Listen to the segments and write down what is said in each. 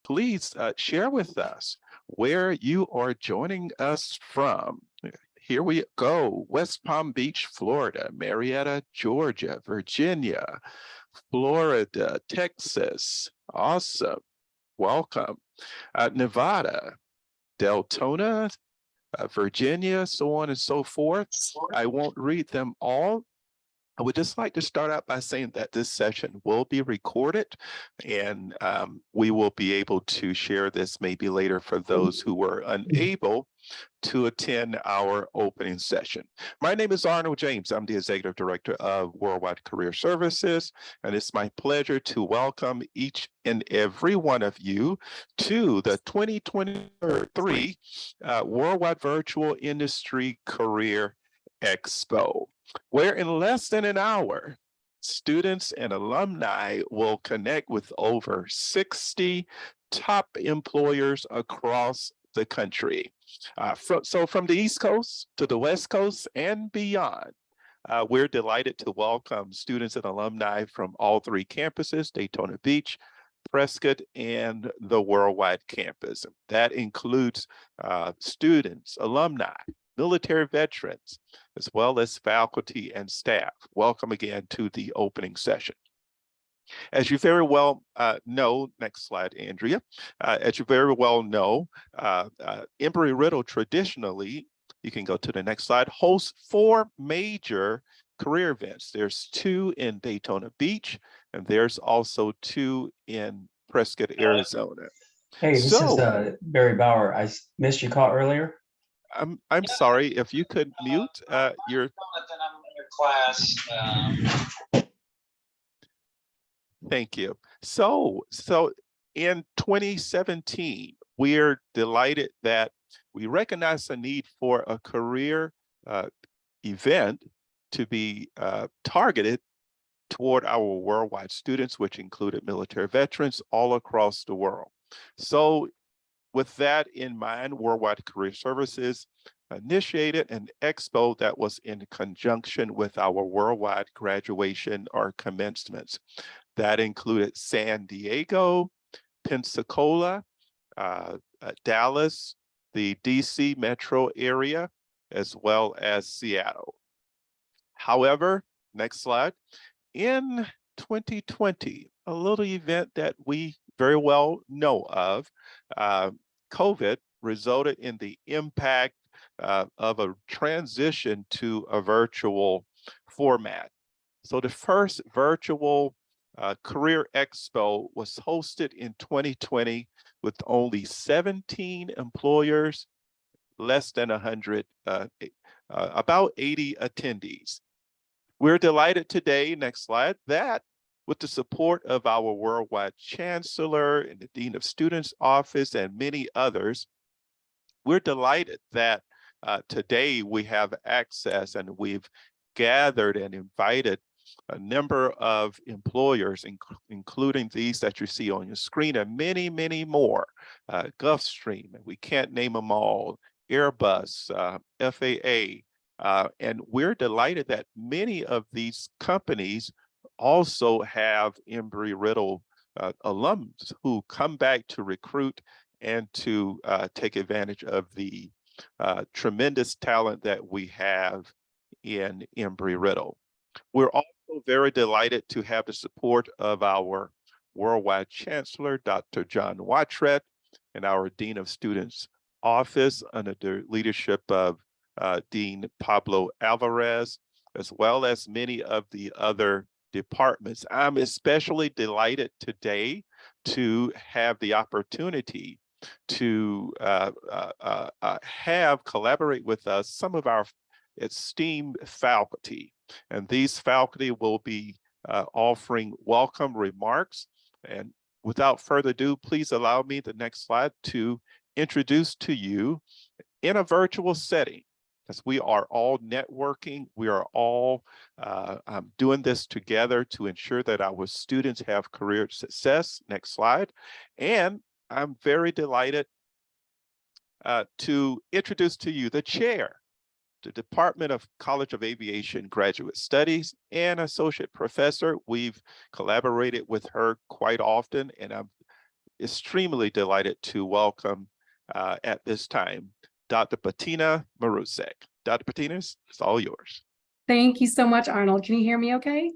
please share with us where you are joining us from. Here we go: West Palm Beach, Florida; Marietta, Georgia; Virginia, Florida; Texas. Awesome. Welcome. Nevada, Deltona, Virginia, so on and so forth. I won't read them all. I would just like to start out by saying that this session will be recorded, and we will be able to share this maybe later for those who were unable to attend our opening session. My name is Arnold James. I'm the Executive Director of Worldwide Career Services, and it's my pleasure to welcome each and every one of you to the 2023 Worldwide Virtual Industry Career Expo, where in less than an hour, students and alumni will connect with over 60 top employers across the country. So from the East Coast to the West Coast and beyond, we're delighted to welcome students and alumni from all three campuses: Daytona Beach, Prescott, and the Worldwide campus. That includes students, alumni, military veterans, as well as faculty and staff. Welcome again to the opening session. As you very well know, next slide, Andrea. As you very well know, Embry-Riddle traditionally, you can go to the next slide, hosts 4 major career events. There's 2 in Daytona Beach, and there's also 2 in Prescott, Arizona. Hey, this is Barry Bauer. I missed your call earlier. I'm sorry, if you could mute your class. Thank you. So in 2017, we're delighted that we recognize the need for a career event to be targeted toward our worldwide students, which included military veterans all across the world. So with that in mind, Worldwide Career Services initiated an expo that was in conjunction with our worldwide graduation or commencements. That included San Diego, Pensacola, Dallas, the DC metro area, as well as Seattle. However, next slide. In 2020, a little event that we very well know of, COVID resulted in the impact of a transition to a virtual format. So the first virtual Career Expo was hosted in 2020 with only 17 employers, less than 100, about 80 attendees. We're delighted today, next slide, that with the support of our worldwide chancellor and the Dean of Students Office and many others, we're delighted that today we have access and we've gathered and invited a number of employers, including these that you see on your screen, and many, many more. Gulfstream, and we can't name them all, Airbus, FAA, and we're delighted that many of these companies also have Embry-Riddle alums who come back to recruit and to take advantage of the tremendous talent that we have in Embry-Riddle. We're also very delighted to have the support of our worldwide chancellor, Dr. John Wattret, and our Dean of Students Office under the leadership of Dean Pablo Alvarez, as well as many of the other departments. I'm especially delighted today to have the opportunity to collaborate with us some of our esteemed faculty. And these faculty will be offering welcome remarks. And without further ado, please allow me, the next slide, to introduce to you in a virtual setting, because we are all networking, we are all doing this together to ensure that our students have career success. Next slide. And I'm very delighted to introduce to you the chair, the Department of College of Aviation Graduate Studies and Associate Professor. We've collaborated with her quite often, and I'm extremely delighted to welcome at this time Dr. Bettina Marusek. Dr. Bettina, it's all yours. Thank you so much, Arnold. Can you hear me okay?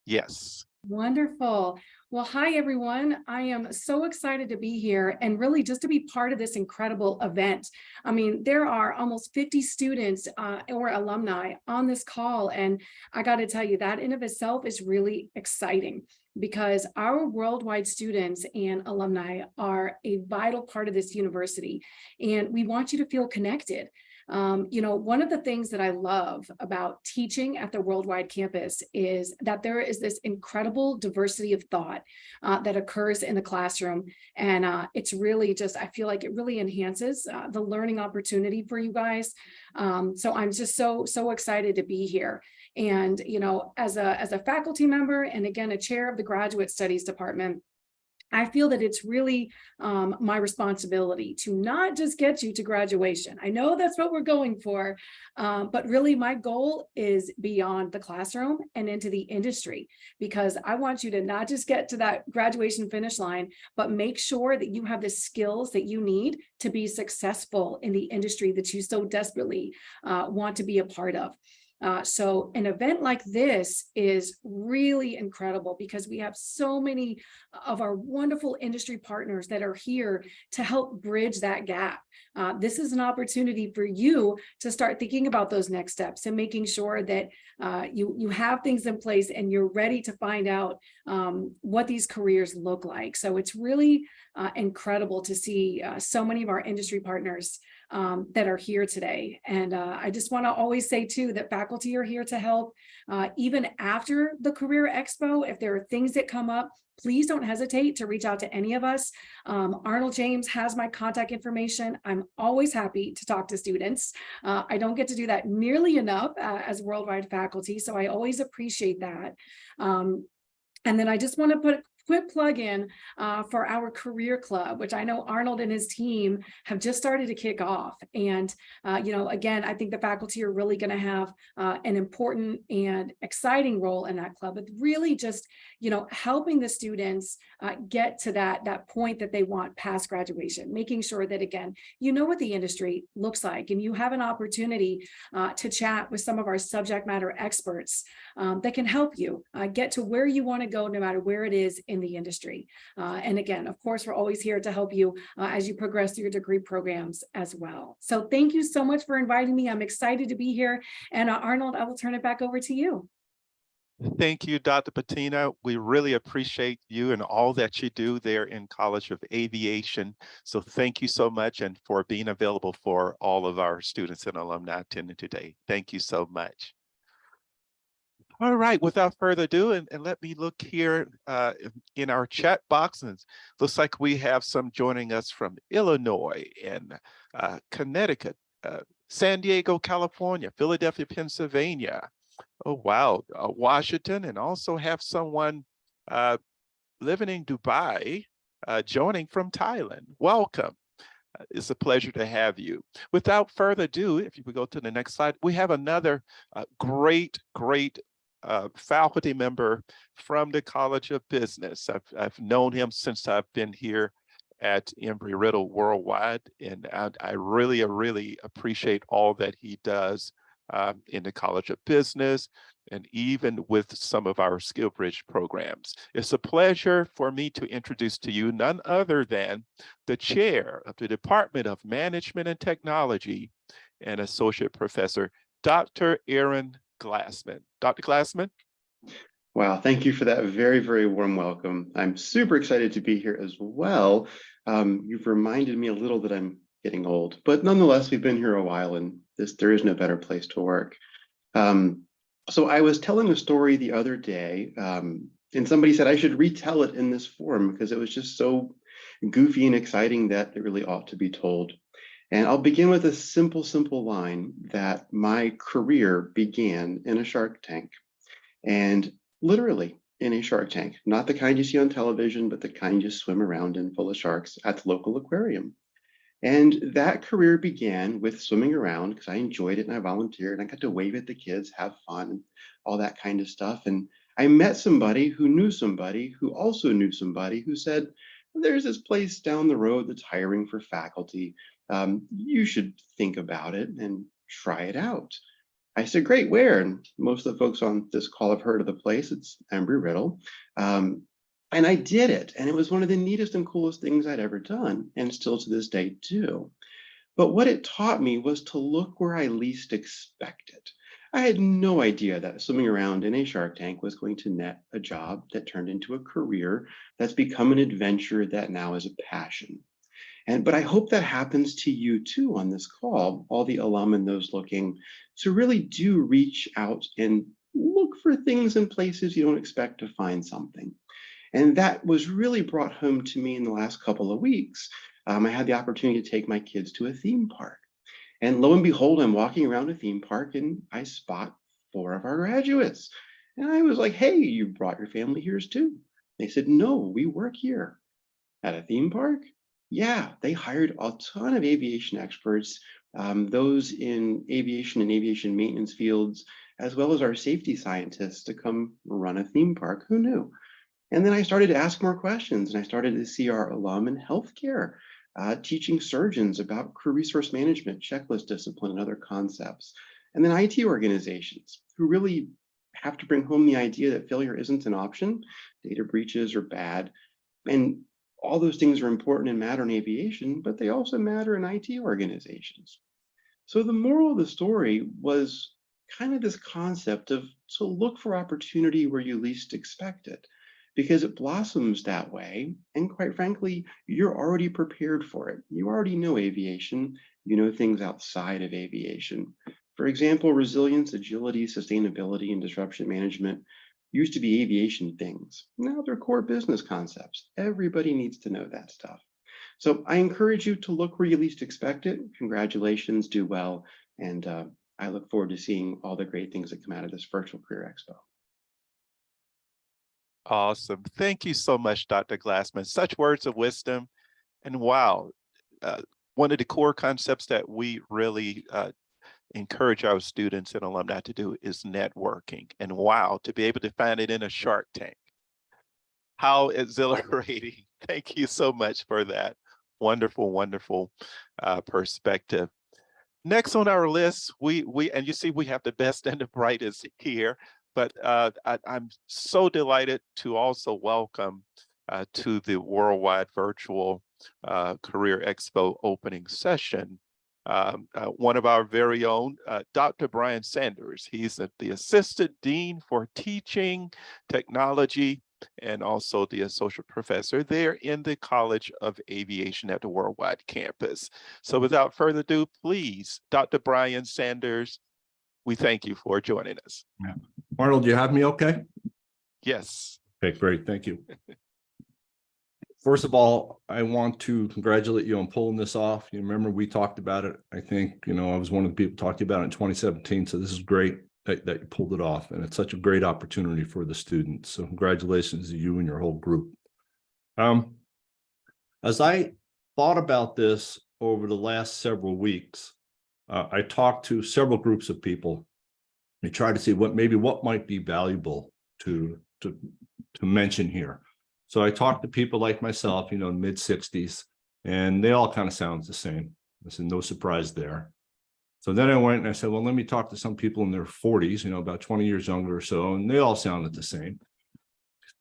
Yes. Wonderful. Well, hi, everyone. I am so excited to be here and really just to be part of this incredible event. I mean, there are almost 50 students or alumni on this call. And I got to tell you, that in of itself is really exciting because our worldwide students and alumni are a vital part of this university. And we want you to feel connected. One of the things that I love about teaching at the worldwide campus is that there is this incredible diversity of thought that occurs in the classroom. And it's really just, I feel like it really enhances the learning opportunity for you guys. So I'm just so excited to be here. And, as a faculty member, and again, a chair of the Graduate Studies Department, I feel that it's really my responsibility to not just get you to graduation. I know that's what we're going for, but really my goal is beyond the classroom and into the industry, because I want you to not just get to that graduation finish line, but make sure that you have the skills that you need to be successful in the industry that you so desperately want to be a part of. So an event like this is really incredible because we have so many of our wonderful industry partners that are here to help bridge that gap. This is an opportunity for you to start thinking about those next steps and making sure that you have things in place and you're ready to find out what these careers look like. So it's really incredible to see so many of our industry partners that are here today. And I just want to always say too that faculty are here to help even after the Career Expo. If there are things that come up, please don't hesitate to reach out to any of us. Arnold James has my contact information. I'm always happy to talk to students. I don't get to do that nearly enough as worldwide faculty, so I always appreciate that. And then I just want to put a quick plug in for our career club, which I know Arnold and his team have just started to kick off. And, again, I think the faculty are really going to have an important and exciting role in that club, but really just, helping the students get to that point that they want past graduation, making sure that, again, what the industry looks like, and you have an opportunity to chat with some of our subject matter experts that can help you get to where you want to go, no matter where it is in the industry. And again, of course, we're always here to help you as you progress through your degree programs as well. So thank you so much for inviting me. I'm excited to be here. And Arnold, I will turn it back over to you. Thank you, Dr. Bettina. We really appreciate you and all that you do there in College of Aviation. So thank you so much, and for being available for all of our students and alumni attending today. Thank you so much. All right, without further ado, and let me look here in our chat box, and it looks like we have some joining us from Illinois and Connecticut, San Diego, California, Philadelphia, Pennsylvania. Oh, wow, Washington, and also have someone living in Dubai joining from Thailand. Welcome. It's a pleasure to have you. Without further ado, if you would go to the next slide, we have another great faculty member from the College of Business. I've known him since I've been here at Embry-Riddle Worldwide, and I really appreciate all that he does in the College of Business, and even with some of our SkillBridge programs. It's a pleasure for me to introduce to you none other than the chair of the Department of Management and Technology and Associate Professor, Dr. Aaron Glassman. Dr. Glassman? Wow, thank you for that very warm welcome. I'm super excited to be here as well. You've reminded me a little that I'm getting old, but nonetheless, we've been here a while, and there is no better place to work. So I was telling a story the other day, and somebody said I should retell it in this form because it was just so goofy and exciting that it really ought to be told. And I'll begin with a simple line that my career began in a Shark Tank, and literally in a Shark Tank, not the kind you see on television, but the kind you swim around in full of sharks at the local aquarium. And that career began with swimming around because I enjoyed it and I volunteered and I got to wave at the kids, have fun, and all that kind of stuff. And I met somebody who knew somebody who also knew somebody who said, there's this place down the road that's hiring for faculty. You should think about it and try it out. I said, great, where? And most of the folks on this call have heard of the place. It's Embry-Riddle. And I did it. And it was one of the neatest and coolest things I'd ever done, and still to this day do. But what it taught me was to look where I least expected. I had no idea that swimming around in a shark tank was going to net a job that turned into a career that's become an adventure that now is a passion. But I hope that happens to you too on this call, all the alum and those looking to really do reach out and look for things in places you don't expect to find something. And that was really brought home to me in the last couple of weeks. I had the opportunity to take my kids to a theme park. And lo and behold, I'm walking around a theme park and I spot 4 of our graduates. And I was like, hey, you brought your family here too. They said, no, we work here. At a theme park? Yeah, they hired a ton of aviation experts, those in aviation and aviation maintenance fields, as well as our safety scientists to come run a theme park. Who knew? And then I started to ask more questions, and I started to see our alum in healthcare, teaching surgeons about crew resource management, checklist discipline, and other concepts. And then IT organizations who really have to bring home the idea that failure isn't an option, data breaches are bad, and all those things are important and matter in aviation, but they also matter in IT organizations. So the moral of the story was kind of this concept of to look for opportunity where you least expect it, because it blossoms that way. And quite frankly, you're already prepared for it. You already know aviation, you know things outside of aviation. For example, resilience, agility, sustainability, and disruption management used to be aviation things. Now they're core business concepts. Everybody needs to know that stuff. So I encourage you to look where you least expect it. Congratulations, do well. And I look forward to seeing all the great things that come out of this virtual career expo. Awesome. Thank you so much, Dr. Glassman. Such words of wisdom. And wow, one of the core concepts that we really encourage our students and alumni to do is networking. And wow, to be able to find it in a Shark Tank. How exhilarating. Thank you so much for that wonderful, wonderful perspective. Next on our list, and you see we have the best and the brightest here, but I'm so delighted to also welcome to the Worldwide Virtual Career Expo opening session, one of our very own, Dr. Brian Sanders. He's the Assistant Dean for Teaching, Technology, and also the Associate Professor there in the College of Aviation at the Worldwide Campus. So without further ado, please, Dr. Brian Sanders, we thank you for joining us. Yeah. Arnold, you have me okay? Yes. Okay, great. Thank you. First of all, I want to congratulate you on pulling this off. You remember we talked about it. I think, I was one of the people talking about it in 2017. So this is great that you pulled it off. And it's such a great opportunity for the students. So congratulations to you and your whole group. As I thought about this over the last several weeks, I talked to several groups of people. I tried to see what might be valuable to mention here. So I talked to people like myself, mid 60s, and they all kind of sound the same. I said, no surprise there. So then I went and I said, well, let me talk to some people in their 40s, about 20 years younger or so, and they all sounded the same.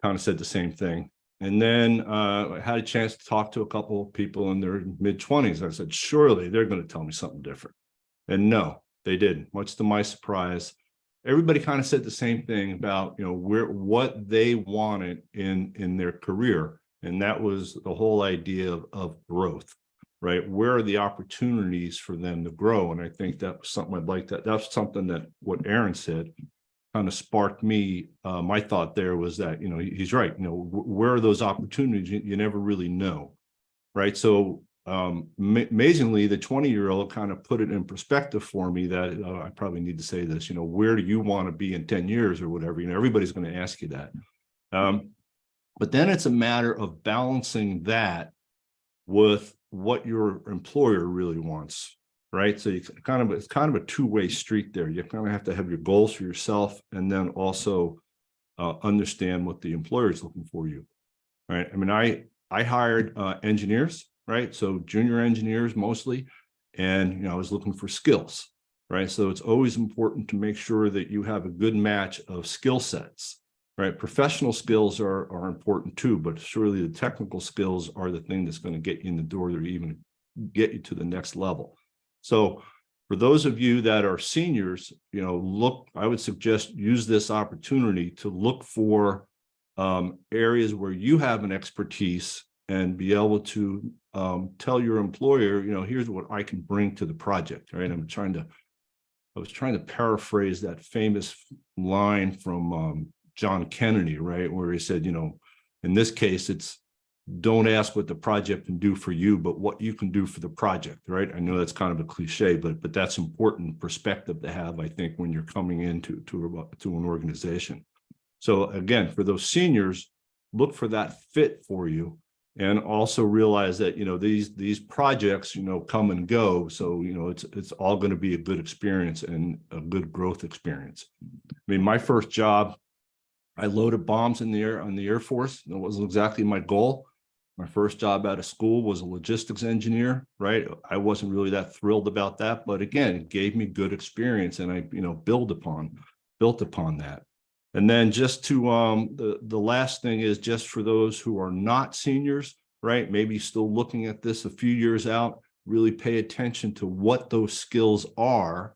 Kind of said the same thing. And then I had a chance to talk to a couple of people in their mid 20s. I said, surely they're going to tell me something different. And no, they didn't, much to my surprise. Everybody kind of said the same thing about, what they wanted in their career. And that was the whole idea of growth, right? Where are the opportunities for them to grow? And I think that was something I'd like that. That's something that what Aaron said kind of sparked me. My thought there was that, he's right. Where are those opportunities? You never really know, right? So amazingly, the 20-year-old kind of put it in perspective for me that I probably need to say this, where do you want to be in 10 years or whatever, everybody's going to ask you that. But then it's a matter of balancing that with what your employer really wants, right? So it's kind of a two-way street there. You kind of have to have your goals for yourself and then also understand what the employer is looking for you, right? I mean, I hired engineers, right? So junior engineers mostly, and I was looking for skills, right? So it's always important to make sure that you have a good match of skill sets, right? Professional skills are important too, but surely the technical skills are the thing that's going to get you in the door or even get you to the next level. So for those of you that are seniors, I would suggest use this opportunity to look for areas where you have an expertise and be able to tell your employer, here's what I can bring to the project, right? I was trying to paraphrase that famous line from John Kennedy, right? Where he said, in this case, it's don't ask what the project can do for you, but what you can do for the project, right? I know that's kind of a cliche, but that's important perspective to have, I think, when you're coming into an organization. So again, for those seniors, look for that fit for you, and also realize that these projects come and go. So it's all going to be a good experience and a good growth experience. I mean, my first job, I loaded bombs in the air on the Air Force. That wasn't exactly my goal. My first job out of school was a logistics engineer, right? I wasn't really that thrilled about that, but again, it gave me good experience, and I, built upon that. And then just to the last thing is just for those who are not seniors, right? Maybe still looking at this a few years out, really pay attention to what those skills are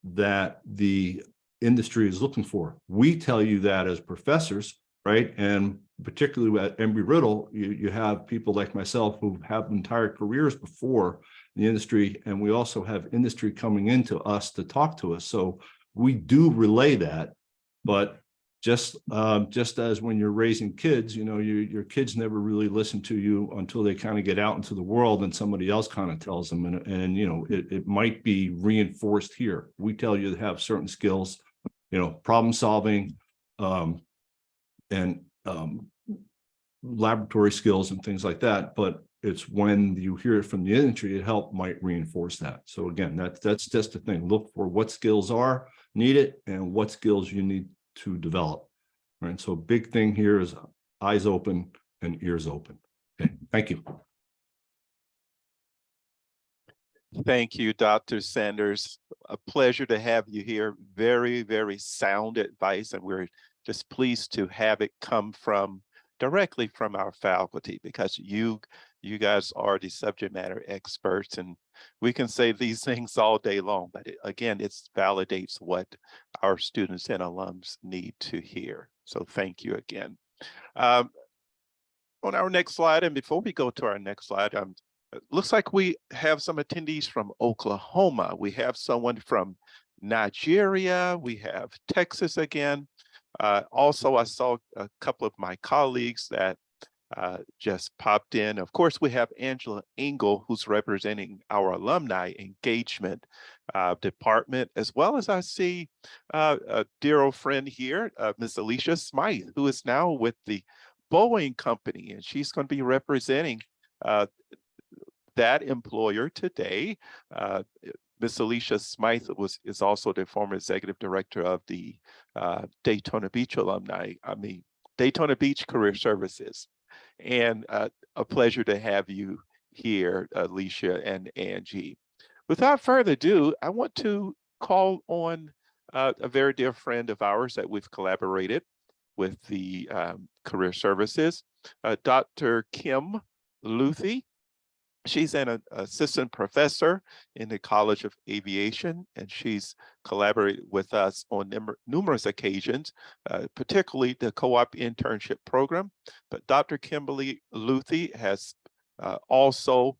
that the industry is looking for. We tell you that as professors, right? And particularly at Embry-Riddle, you have people like myself who have entire careers before the industry, and we also have industry coming into us to talk to us. So we do relay that, but just as when you're raising kids, your kids never really listen to you until they kind of get out into the world and somebody else kind of tells them, and it might be reinforced here. We tell you to have certain skills, problem solving, and laboratory skills and things like that, but it's when you hear it from the industry, it might reinforce that. So again, that's just the thing. Look for what skills are needed and what skills you need to develop. Right. So big thing here is eyes open and ears open. Okay. Thank you. Thank you, Dr. Sanders. A pleasure to have you here. Very, very sound advice, and we're just pleased to have it come directly from our faculty, because you guys are the subject matter experts, and we can say these things all day long, but again, it validates what our students and alums need to hear. So thank you again. On our next slide, and before we go to our next slide, it looks like we have some attendees from Oklahoma. We have someone from Nigeria. We have Texas again. Also, I saw a couple of my colleagues that just popped in. Of course, we have Angela Engel, who's representing our alumni engagement department, as well as I see a dear old friend here, Ms. Alicia Smythe, who is now with the Boeing Company, and she's going to be representing that employer today. Ms. Alicia Smythe is also the former executive director of the Daytona Beach Daytona Beach Career Services. And a pleasure to have you here, Alicia and Angie. Without further ado, I want to call on a very dear friend of ours that we've collaborated with the Career Services, Dr. Kim Luthi. She's an assistant professor in the College of Aviation, and she's collaborated with us on numerous occasions, particularly the co-op internship program. But Dr. Kimberly Luthi has also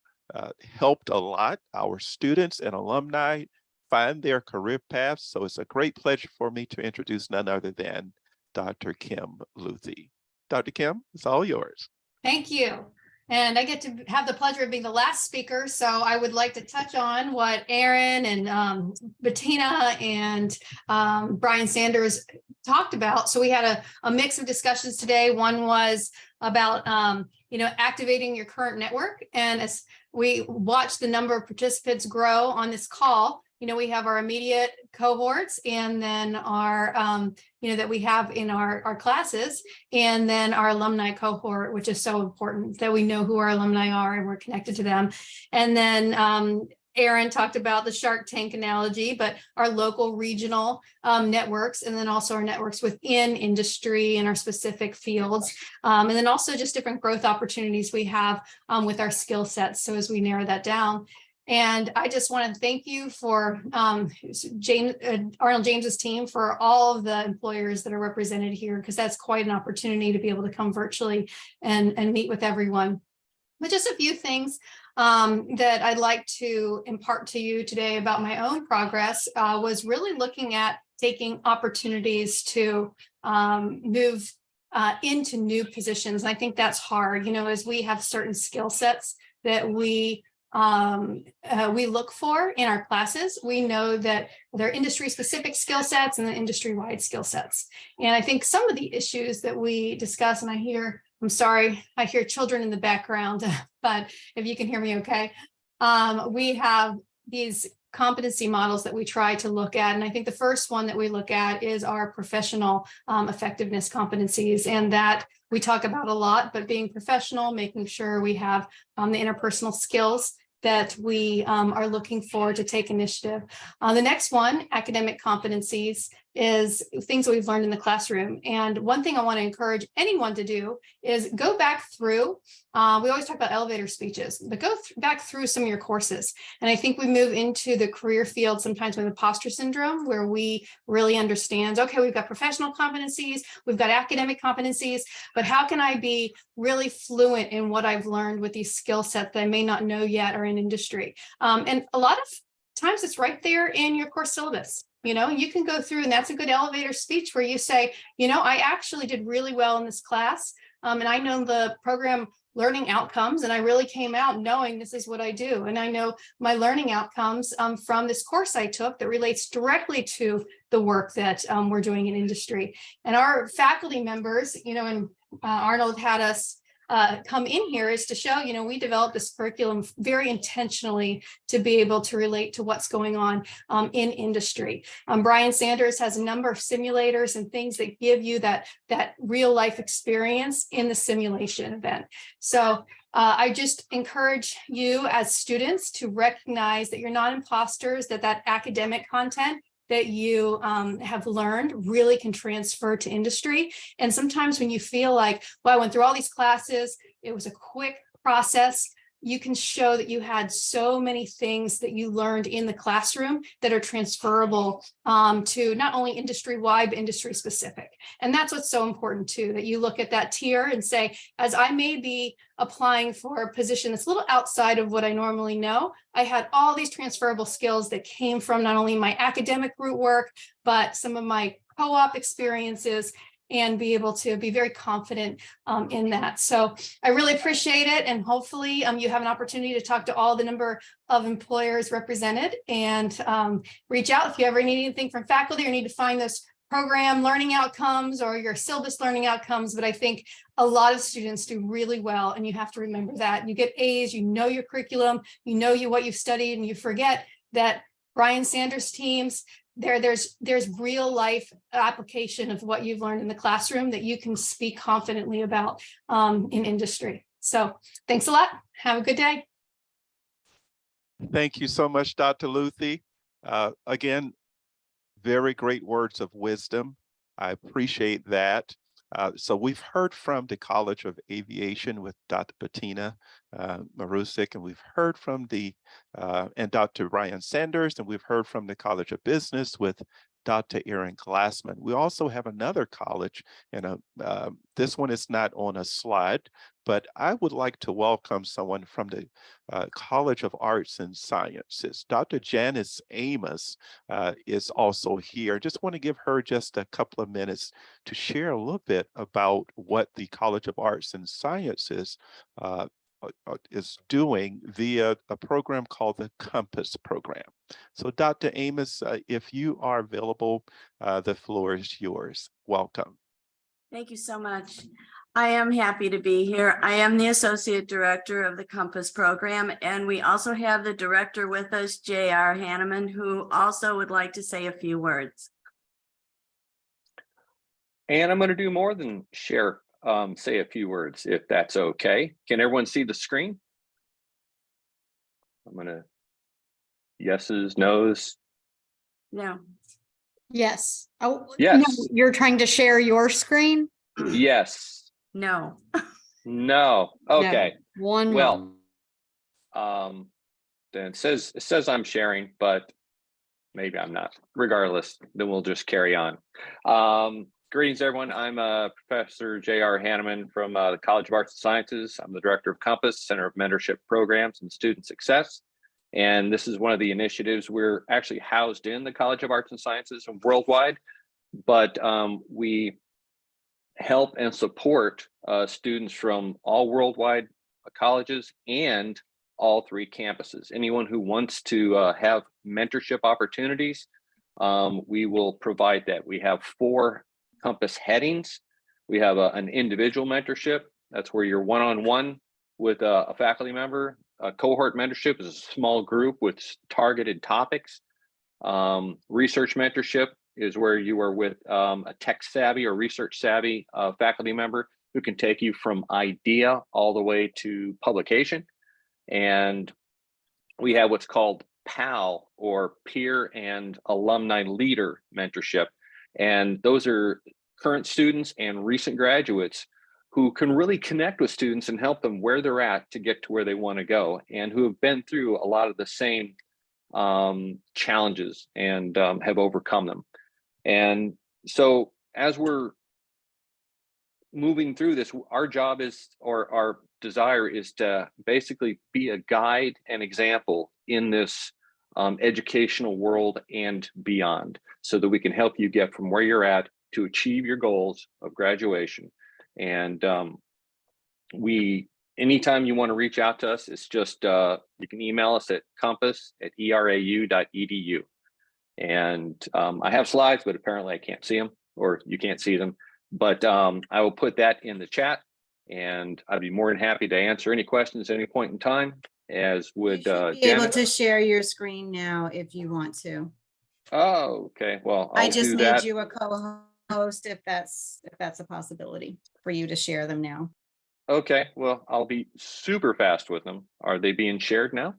helped a lot our students and alumni find their career paths. So it's a great pleasure for me to introduce none other than Dr. Kim Luthi. Dr. Kim, it's all yours. Thank you. And I get to have the pleasure of being the last speaker. So I would like to touch on what Aaron and Bettina and Brian Sanders talked about. So we had a mix of discussions today. One was about, activating your current network. And as we watched the number of participants grow on this call, we have our immediate cohorts, and then our, that we have in our classes, and then our alumni cohort, which is so important that we know who our alumni are and we're connected to them. And then Aaron talked about the Shark Tank analogy, but our local regional networks, and then also our networks within industry and our specific fields. And then also just different growth opportunities we have with our skill sets. So as we narrow that down. And I just want to thank you for Arnold James's team, for all of the employers that are represented here, because that's quite an opportunity to be able to come virtually and meet with everyone. But just a few things that I'd like to impart to you today about my own progress was really looking at taking opportunities to move into new positions. And I think that's hard, as we have certain skill sets that we look for in our classes. We know that there are industry specific skill sets and the industry wide skill sets. And I think some of the issues that we discuss, and I'm sorry, I hear children in the background, but if you can hear me okay, we have these competency models that we try to look at. And I think the first one that we look at is our professional effectiveness competencies, and that we talk about a lot, but being professional, making sure we have the interpersonal skills that we are looking for to take initiative. The next one, academic competencies, is things that we've learned in the classroom. And one thing I want to encourage anyone to do is go back through, we always talk about elevator speeches, but go back through some of your courses. And I think we move into the career field sometimes with imposter syndrome, where we really understand, okay, we've got professional competencies, we've got academic competencies, but how can I be really fluent in what I've learned with these skill sets that I may not know yet or in industry? And a lot of times it's right there in your course syllabus. You can go through, and that's a good elevator speech where you say, I actually did really well in this class. And I know the program learning outcomes, and I really came out knowing this is what I do. And I know my learning outcomes from this course I took that relates directly to the work that we're doing in industry. And our faculty members, and Arnold had us come in here, is to show, we developed this curriculum very intentionally to be able to relate to what's going on in industry. Brian Sanders has a number of simulators and things that give you that real life experience in the simulation event. So I just encourage you as students to recognize that you're not imposters, that academic content that you have learned really can transfer to industry. And sometimes when you feel like, well, I went through all these classes, it was a quick process, you can show that you had so many things that you learned in the classroom that are transferable to not only industry-wide, but industry-specific. And that's what's so important too, that you look at that tier and say, as I may be applying for a position that's a little outside of what I normally know, I had all these transferable skills that came from not only my academic root work, but some of my co-op experiences, and be able to be very confident in that. So I really appreciate it. And hopefully you have an opportunity to talk to all the number of employers represented, and reach out if you ever need anything from faculty or need to find those program learning outcomes or your syllabus learning outcomes. But I think a lot of students do really well, and you have to remember that. You get A's, your curriculum, what you've studied, and you forget that Brian Sanders' teams, there's real life application of what you've learned in the classroom that you can speak confidently about in industry. So thanks a lot. Have a good day. Thank you so much, Dr. Luthi. Again, very great words of wisdom. I appreciate that. So we've heard from the College of Aviation with Dr. Bettina Marusik, and we've heard from and Dr. Ryan Sanders, and we've heard from the College of Business with Dr. Aaron Glassman. We also have another college, and this one is not on a slide, but I would like to welcome someone from the College of Arts and Sciences. Dr. Janice Amos is also here. Just want to give her just a couple of minutes to share a little bit about what the College of Arts and Sciences is doing via a program called the Compass program. So Dr. Amos, if you are available, the floor is yours. Welcome. Thank you so much. I am happy to be here. I am the Associate Director of the Compass Program, and we also have the Director with us, J.R. Hanneman, who also would like to say a few words. And I'm going to do more than share, say a few words, if that's okay. Can everyone see the screen? I'm going to yeses, nos. No. Yes. Oh, Yes. no, you're trying to share your screen? Yes. No. No. Okay. No. One more. Well, then it says I'm sharing, but maybe I'm not. Regardless, then we'll just carry on. Greetings, everyone. I'm Professor J.R. Hanneman from the College of Arts and Sciences. I'm the Director of Compass, Center of Mentorship Programs and Student Success. And this is one of the initiatives. We're actually housed in the College of Arts and Sciences and worldwide, but we help and support students from all worldwide colleges and all 3 campuses. Anyone who wants to have mentorship opportunities, we will provide that. We have 4 Compass headings. We have an individual mentorship. That's where you're one-on-one with a faculty member. A cohort mentorship is a small group with targeted topics. Research mentorship is where you are with a tech savvy or research savvy faculty member who can take you from idea all the way to publication. And we have what's called PAL, or peer and alumni leader mentorship. And those are current students and recent graduates who can really connect with students and help them where they're at to get to where they want to go, and who have been through a lot of the same challenges and have overcome them. And so as we're moving through this, our job is, or our desire is, to basically be a guide and example in this educational world and beyond, so that we can help you get from where you're at to achieve your goals of graduation. And anytime you want to reach out to us, it's just you can email us at compass@erau.edu. And I have slides, but apparently I can't see them, or you can't see them. But I will put that in the chat, and I'd be more than happy to answer any questions at any point in time, as would You should be able Janet. to share your screen now if you want to. Oh, okay. Well, I I'll just do made that. you a co-host if that's a possibility for you to share them now. Okay, well, I'll be super fast with them. Are they being shared now?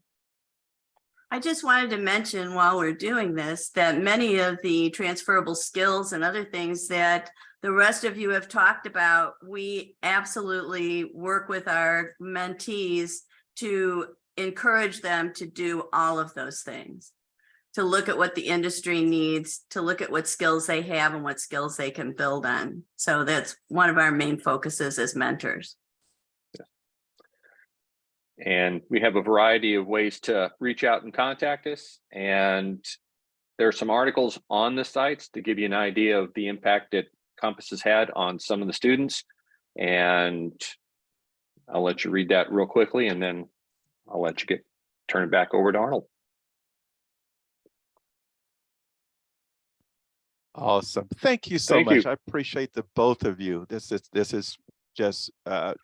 I just wanted to mention, while we're doing this, that many of the transferable skills and other things that the rest of you have talked about, we absolutely work with our mentees to encourage them to do all of those things, to look at what the industry needs, to look at what skills they have and what skills they can build on. So that's one of our main focuses as mentors. And we have a variety of ways to reach out and contact us. And there are some articles on the sites to give you an idea of the impact that Compass has had on some of the students. And I'll let you read that real quickly, and then I'll let you turn it back over to Arnold. Awesome. Thank you so Thank much. you. I appreciate the both of you. This is just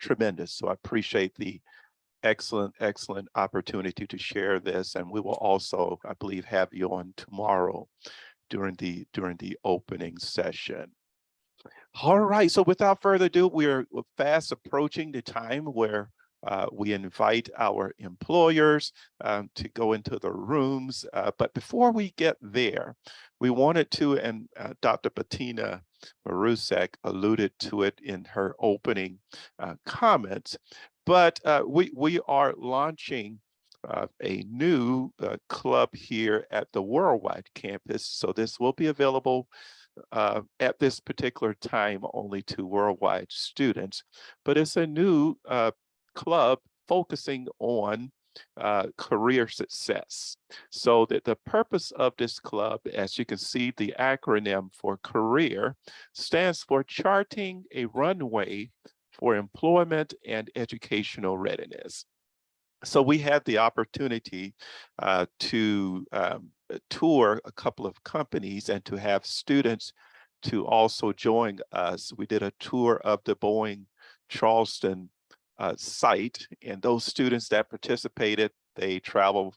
tremendous. So I appreciate the excellent opportunity to share this. And we will also, I believe, have you on tomorrow during the opening session. All right. So without further ado, we're fast approaching the time where we invite our employers to go into the rooms. But before we get there, we wanted to, and Dr. Bettina Marusek alluded to it in her opening comments, but we are launching a new club here at the Worldwide campus. So this will be available at this particular time only to Worldwide students, but it's a new club focusing on career success. So that the purpose of this club, as you can see, the acronym for career stands for charting a runway for employment and educational readiness. So we had the opportunity to tour a couple of companies and to have students to also join us. We did a tour of the Boeing Charleston site, and those students that participated, they traveled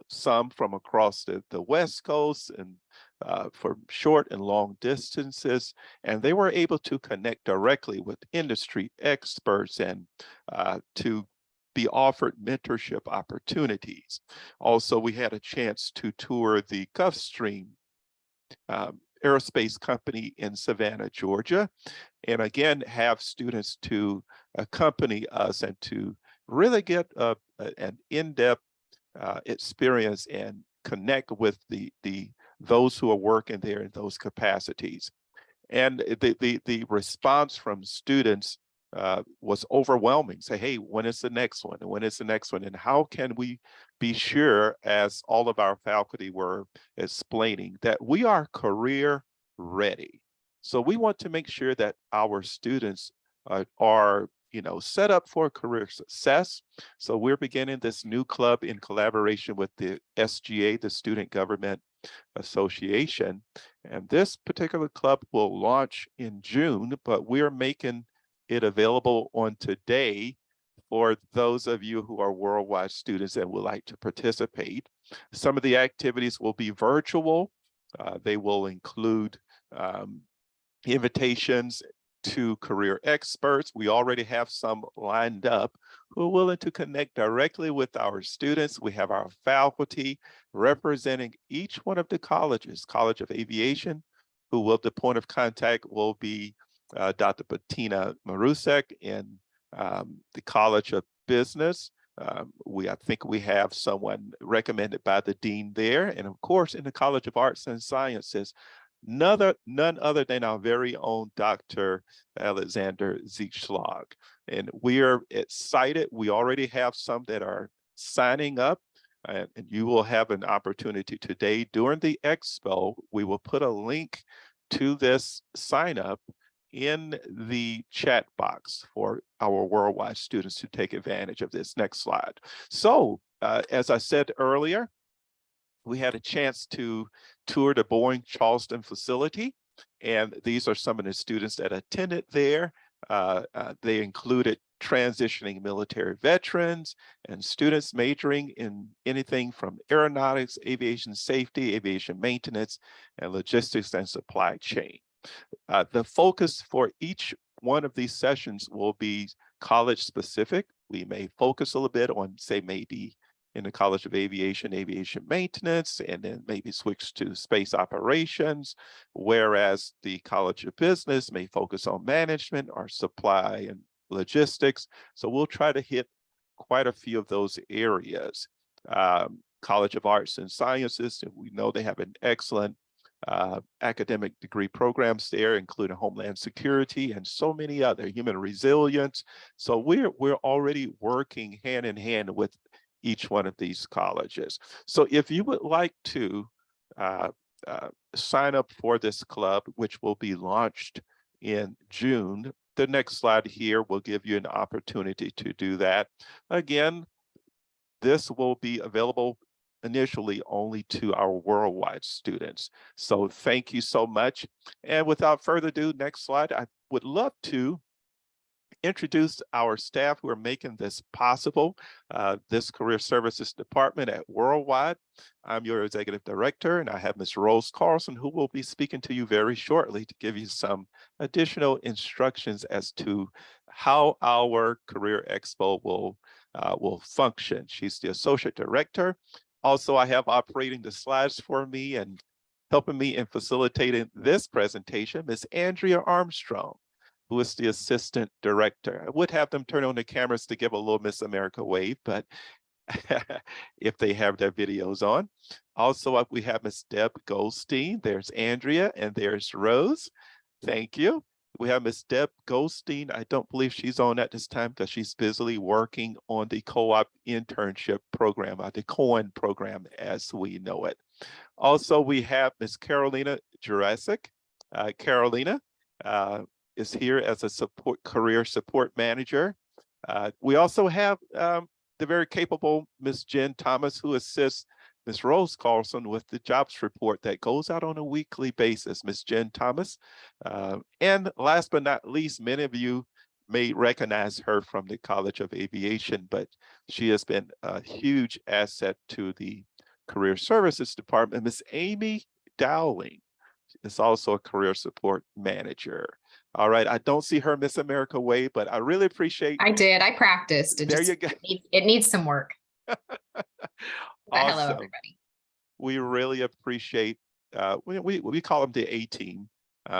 some from across the West Coast and for short and long distances, and they were able to connect directly with industry experts and to be offered mentorship opportunities. Also, we had a chance to tour the Gulfstream aerospace company in Savannah, Georgia, and again have students to accompany us and to really get an in-depth experience and connect with those who are working there in those capacities. And the response from students was overwhelming. Say, hey, when is the next one? When is the next one? And how can we be sure, as all of our faculty were explaining, that we are career ready? So we want to make sure that our students are set up for career success. So we're beginning this new club in collaboration with the SGA, the Student Government Association. And this particular club will launch in June, but we're making it available on today for those of you who are worldwide students and would like to participate. Some of the activities will be virtual. They will include invitations to career experts. We already have some lined up who are willing to connect directly with our students. We have our faculty representing each one of the colleges. College of Aviation, the point of contact will be Dr. Bettina Marusek. In the College of Business, I think we have someone recommended by the dean there. And of course, in the College of Arts and Sciences, none other than our very own Dr. Alexander Ziegschlag. And we are excited. We already have some that are signing up, and you will have an opportunity today during the expo. We will put a link to this sign up in the chat box for our worldwide students to take advantage of this. Next slide. So as I said earlier, we had a chance to tour the Boeing Charleston facility, and these are some of the students that attended there. They included transitioning military veterans and students majoring in anything from aeronautics, aviation safety, aviation maintenance, and logistics and supply chain. The focus for each one of these sessions will be college specific. We may focus a little bit on, say, maybe in the College of Aviation, aviation maintenance, and then maybe switch to space operations, whereas the College of Business may focus on management or supply and logistics. So we'll try to hit quite a few of those areas. College of Arts and Sciences, we know they have an excellent academic degree programs there, including Homeland Security and so many other, human resilience. So we're already working hand in hand with each one of these colleges. So if you would like to sign up for this club, which will be launched in June, the next slide here will give you an opportunity to do that. Again, this will be available initially only to our worldwide students. So thank you so much. And without further ado, next slide, I would love to introduce our staff who are making this possible, this Career Services Department at Worldwide. I'm your Executive Director, and I have Ms. Rose Carlson, who will be speaking to you very shortly to give you some additional instructions as to how our Career Expo will function. She's the Associate Director. Also, I have operating the slides for me and helping me in facilitating this presentation, Ms. Andrea Armstrong, who is the Assistant Director. I would have them turn on the cameras to give a little Miss America wave, but if they have their videos on. Also, we have Ms. Deb Goldstein. There's Andrea and there's Rose. Thank you. We have Ms. Deb Goldstein. I don't believe she's on at this time because she's busily working on the co-op internship program, the COIN program as we know it. Also, we have Ms. Carolina Jurassic. Carolina is here as a career support manager. We also have the very capable Ms. Jen Thomas, who assists Ms. Rose Carlson with the jobs report that goes out on a weekly basis, Ms. Jen Thomas. And last but not least, many of you may recognize her from the College of Aviation, but she has been a huge asset to the Career Services Department. Miss Amy Dowling is also a Career Support Manager. All right, I don't see her Miss America way, but I really appreciate. I did. I practiced. There you go. It needs some work. Hello, Awesome. everybody. We really appreciate, we call them the A-team,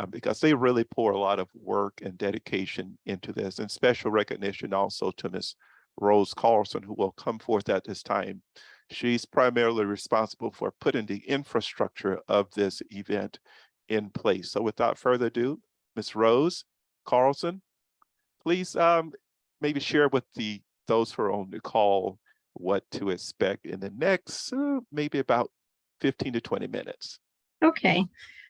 because they really pour a lot of work and dedication into this, and special recognition also to Ms. Rose Carlson, who will come forth at this time. She's primarily responsible for putting the infrastructure of this event in place. So without further ado, Ms. Rose Carlson, please maybe share with those who are on the call what to expect in the next maybe about 15 to 20 minutes. Okay.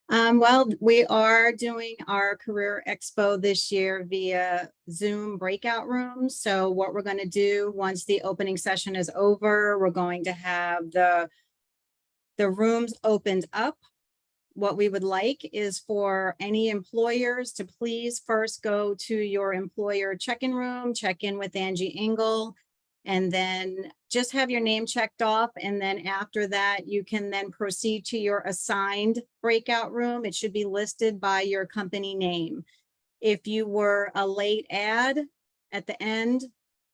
Well, we are doing our Career Expo this year via Zoom breakout rooms. So what we're going to do once the opening session is over, we're going to have the rooms opened up. What we would like is for any employers to please first go to your employer check-in room, check in with Angie Engel, and then just have your name checked off. And then after that, you can then proceed to your assigned breakout room. It should be listed by your company name. If you were a late ad at the end,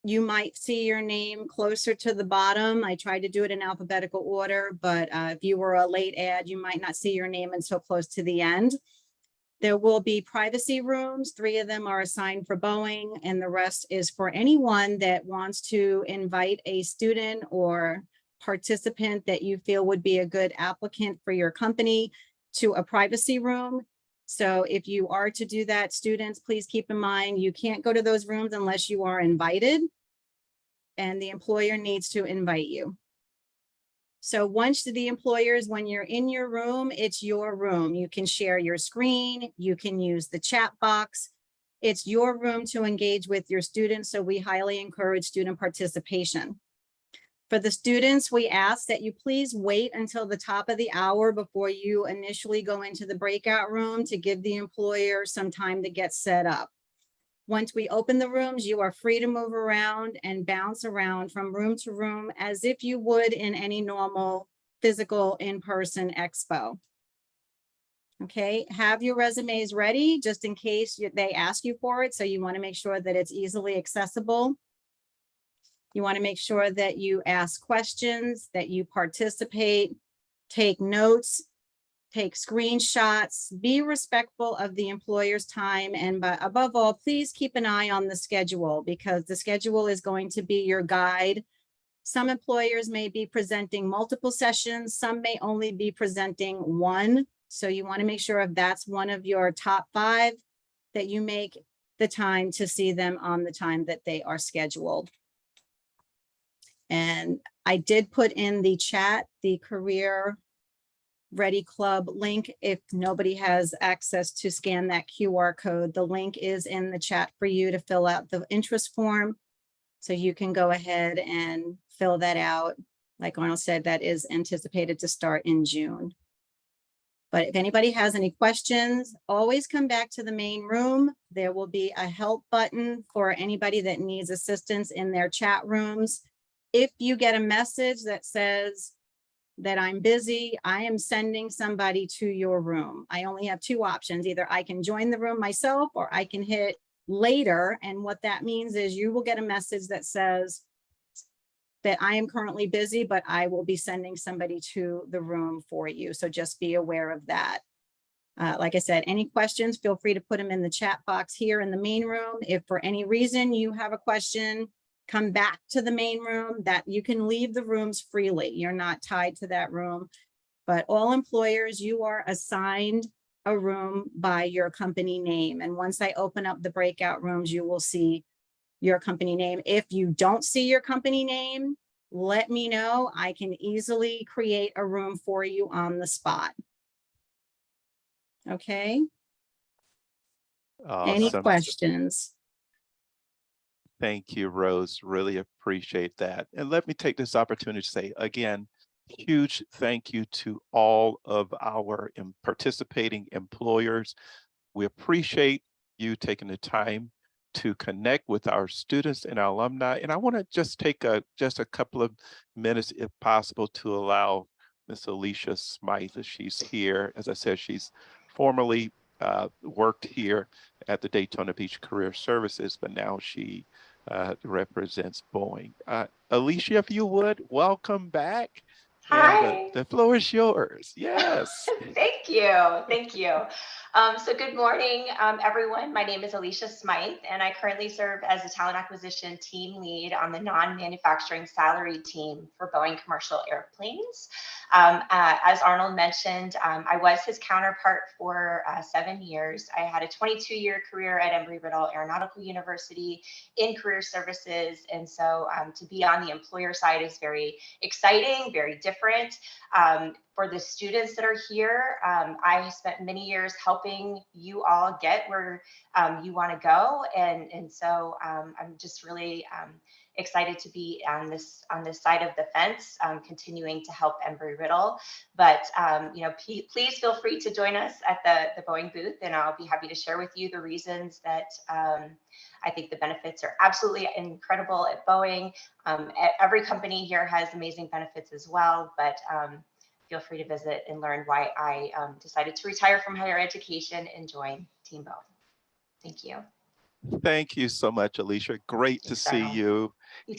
you might see your name closer to the bottom. I tried to do it in alphabetical order, but if you were a late ad, you might not see your name until close to the end. There will be privacy rooms. 3 of them are assigned for Boeing, and the rest is for anyone that wants to invite a student or participant that you feel would be a good applicant for your company to a privacy room. So if you are to do that, students, please keep in mind, you can't go to those rooms unless you are invited, and the employer needs to invite you. So once the employers, when you're in your room, it's your room. You can share your screen, you can use the chat box. It's your room to engage with your students. So we highly encourage student participation. For the students, we ask that you please wait until the top of the hour before you initially go into the breakout room to give the employer some time to get set up. Once we open the rooms, you are free to move around and bounce around from room to room as if you would in any normal physical in-person expo. Okay, have your resumes ready just in case they ask you for it. So you want to make sure that it's easily accessible. You want to make sure that you ask questions, that you participate, take notes, take screenshots, be respectful of the employer's time, and above all, please keep an eye on the schedule, because the schedule is going to be your guide. Some employers may be presenting multiple sessions, some may only be presenting one. So you want to make sure if that's one of your top 5, that you make the time to see them on the time that they are scheduled. And I did put in the chat the Career Ready Club link. If nobody has access to scan that QR code, the link is in the chat for you to fill out the interest form. So you can go ahead and fill that out. Like Arnold said, that is anticipated to start in June. But if anybody has any questions, always come back to the main room. There will be a help button for anybody that needs assistance in their chat rooms. If you get a message that says that I'm busy, I am sending somebody to your room. I only have 2 options. Either I can join the room myself or I can hit later. And what that means is you will get a message that says that I am currently busy, but I will be sending somebody to the room for you. So just be aware of that. Like I said, any questions, feel free to put them in the chat box here in the main room. If for any reason you have a question, come back to the main room. That you can leave the rooms freely. You're not tied to that room. But all employers, you are assigned a room by your company name. And once I open up the breakout rooms, you will see your company name. If you don't see your company name, let me know. I can easily create a room for you on the spot. Okay. Awesome. Any questions? Thank you, Rose. Really appreciate that. And let me take this opportunity to say again, huge thank you to all of our participating employers. We appreciate you taking the time to connect with our students and our alumni. And I want to just take just a couple of minutes, if possible, to allow Miss Alicia Smythe, as she's here. As I said, she's formerly worked here at the Daytona Beach Career Services, but now she represents Boeing. Alicia, if you would, welcome back. Hi. And the floor is yours. Yes. Thank you. Thank you. So good morning, everyone. My name is Alicia Smythe, and I currently serve as a talent acquisition team lead on the non-manufacturing salary team for Boeing Commercial Airplanes. As Arnold mentioned, I was his counterpart for 7 years. I had a 22-year career at Embry-Riddle Aeronautical University in career services. And so to be on the employer side is very exciting, very different. For the students that are here, I spent many years helping you all get where you want to go. And so I'm just really excited to be on this side of the fence, continuing to help Embry-Riddle. But please feel free to join us at the Boeing booth, and I'll be happy to share with you the reasons that I think the benefits are absolutely incredible at Boeing. Every company here has amazing benefits as well, but feel free to visit and learn why I decided to retire from higher education and join Team Boeing. Thank you. Thank you so much, Alicia. Great to see you.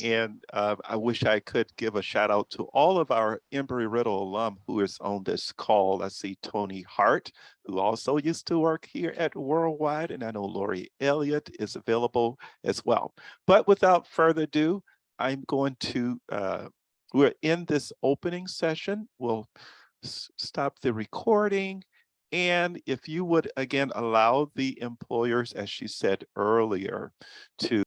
And I wish I could give a shout out to all of our Embry-Riddle alum who is on this call. I see Tony Hart, who also used to work here at Worldwide, and I know Lori Elliott is available as well. But without further ado, I'm going to, we're in this opening session. We'll stop the recording. And if you would, again, allow the employers, as she said earlier, to